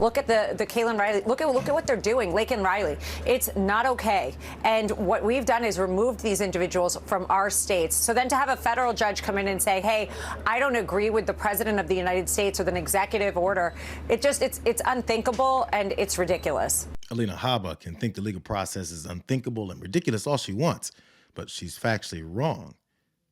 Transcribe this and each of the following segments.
Look at the Kaylin Riley. Look at what they're doing, Laken Riley. It's not okay. And what we've done is removed these individuals from our states. So then to have a federal judge come in and say, hey, I don't agree with the president of the United States with an executive order, it's unthinkable and it's ridiculous. Alina Habba can think the legal process is unthinkable and ridiculous all she wants, but she's factually wrong.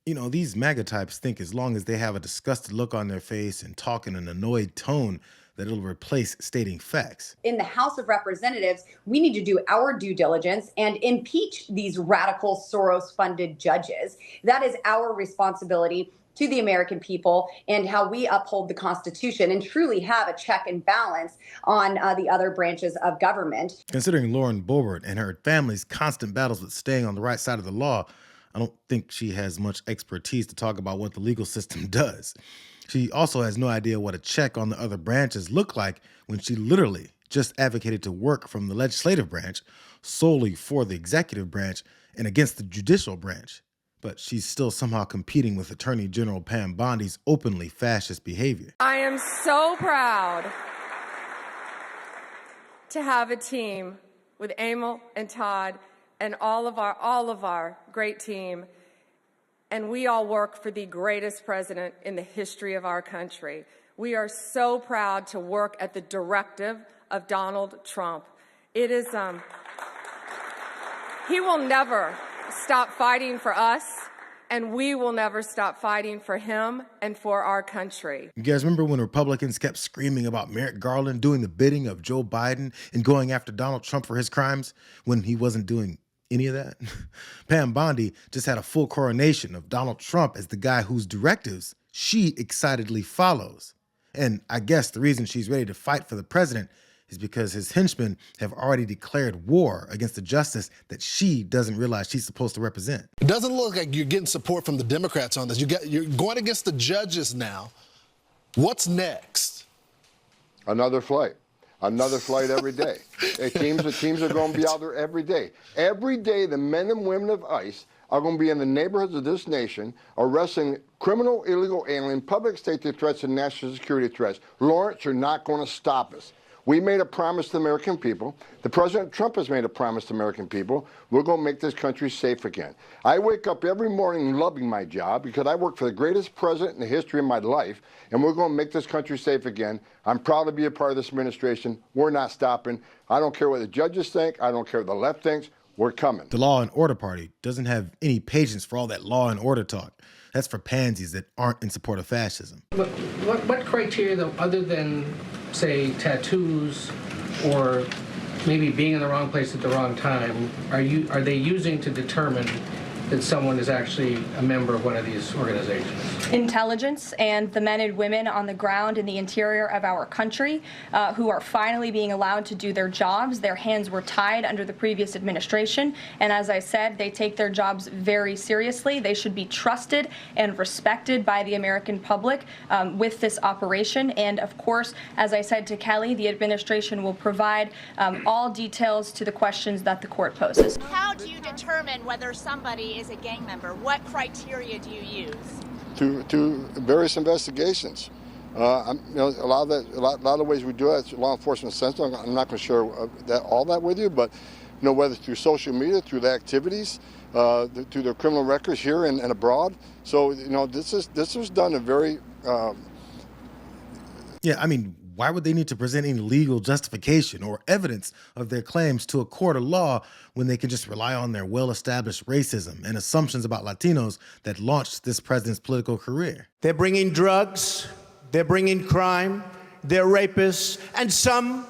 You know, these MAGA types think as long as they have a disgusted look on their face and talk in an annoyed tone, that it'll replace stating facts. In the House of Representatives, we need to do our due diligence and impeach these radical Soros-funded judges. That is our responsibility to the American people and how we uphold the Constitution and truly have a check and balance on the other branches of government. Considering Lauren Boebert and her family's constant battles with staying on the right side of the law, I don't think she has much expertise to talk about what the legal system does. She also has no idea what a check on the other branches look like when she literally just advocated to work from the legislative branch solely for the executive branch and against the judicial branch. But she's still somehow competing with Attorney General Pam Bondi's openly fascist behavior. I am so proud to have a team with Emil and Todd and all of our great team, and we all work for the greatest president in the history of our country. We are so proud to work at the directive of Donald Trump. It is, he will never stop fighting for us, and we will never stop fighting for him and for our country. You guys remember when Republicans kept screaming about Merrick Garland doing the bidding of Joe Biden and going after Donald Trump for his crimes when he wasn't doing any of that? Pam Bondi just had a full coronation of Donald Trump as the guy whose directives she excitedly follows. And I guess the reason she's ready to fight for the president is because his henchmen have already declared war against the justice that she doesn't realize she's supposed to represent. It doesn't look like you're getting support from the Democrats on this. You're going against the judges now. What's next? Another flight. Another flight every day. The teams are going to be out there every day. Every day, the men and women of ICE are going to be in the neighborhoods of this nation arresting criminal, illegal alien, public safety threats, and national security threats. Lawrence, you're not going to stop us. We made a promise to the American people. The President Trump has made a promise to the American people. We're going to make this country safe again. I wake up every morning loving my job because I work for the greatest president in the history of my life, and we're going to make this country safe again. I'm proud to be a part of this administration. We're not stopping. I don't care what the judges think. I don't care what the left thinks. We're coming. The Law and Order Party doesn't have any patience for all that law and order talk. That's for pansies that aren't in support of fascism. What criteria, though, other than, say, tattoos or maybe being in the wrong place at the wrong time, are they using to determine that someone is actually a member of one of these organizations? Intelligence and the men and women on the ground in the interior of our country who are finally being allowed to do their jobs. Their hands were tied under the previous administration, and as I said, they take their jobs very seriously. They should be trusted and respected by the American public with this operation. And of course, as I said to Kelly, the administration will provide all details to the questions that the court poses. How do you determine whether somebody is a gang member? What criteria do you use? To various investigations. A lot of the ways we do it, it's law enforcement sensitive. I'm not going to share all that with you, but whether through social media, through the activities, through their criminal records here and abroad. So this was done in very. Yeah, I mean, why would they need to present any legal justification or evidence of their claims to a court of law when they can just rely on their well-established racism and assumptions about Latinos that launched this president's political career? They're bringing drugs, they're bringing crime, they're rapists, and some,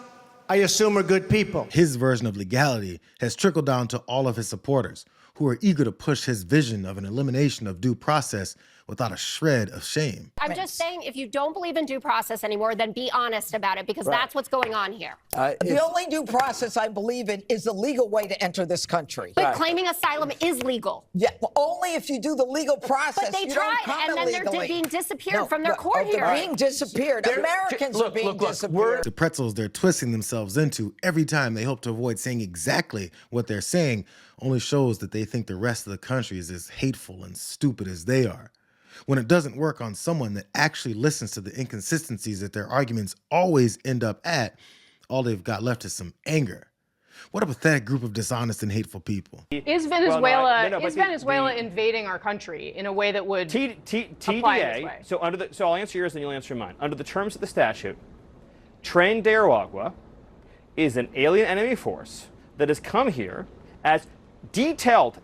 I assume, are good people. His version of legality has trickled down to all of his supporters, who are eager to push his vision of an elimination of due process without a shred of shame. I'm just saying, if you don't believe in due process anymore, then be honest about it, because that's what's going on here. The only due process I believe in is the legal way to enter this country. But claiming asylum is legal. Yeah, well, only if you do the legal process. But they you tried, don't come and then illegally. they're being disappeared from their court They're hearing. being disappeared. Americans are being disappeared. The pretzels they're twisting themselves into every time they hope to avoid saying exactly what they're saying only shows that they think the rest of the country is as hateful and stupid as they are. When it doesn't work on someone that actually listens to the inconsistencies that their arguments always end up at, all they've got left is some anger. What a pathetic group of dishonest and hateful people. Is Venezuela invading our country in a way that would apply this way? So I'll answer yours and you'll answer mine. Under the terms of the statute, Tren de Aragua is an alien enemy force that has come here as detailed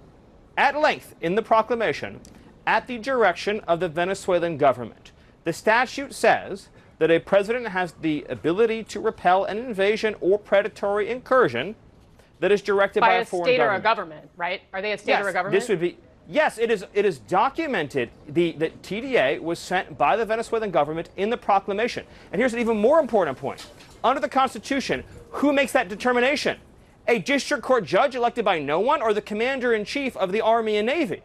at length in the proclamation at the direction of the Venezuelan government. The statute says that a president has the ability to repel an invasion or predatory incursion that is directed by a foreign state government. or a government, right? Are they a state or a government? This would be, yes, it is documented. The TDA was sent by the Venezuelan government in the proclamation. And here's an even more important point. Under the Constitution, who makes that determination? A district court judge elected by no one or the commander-in-chief of the Army and Navy?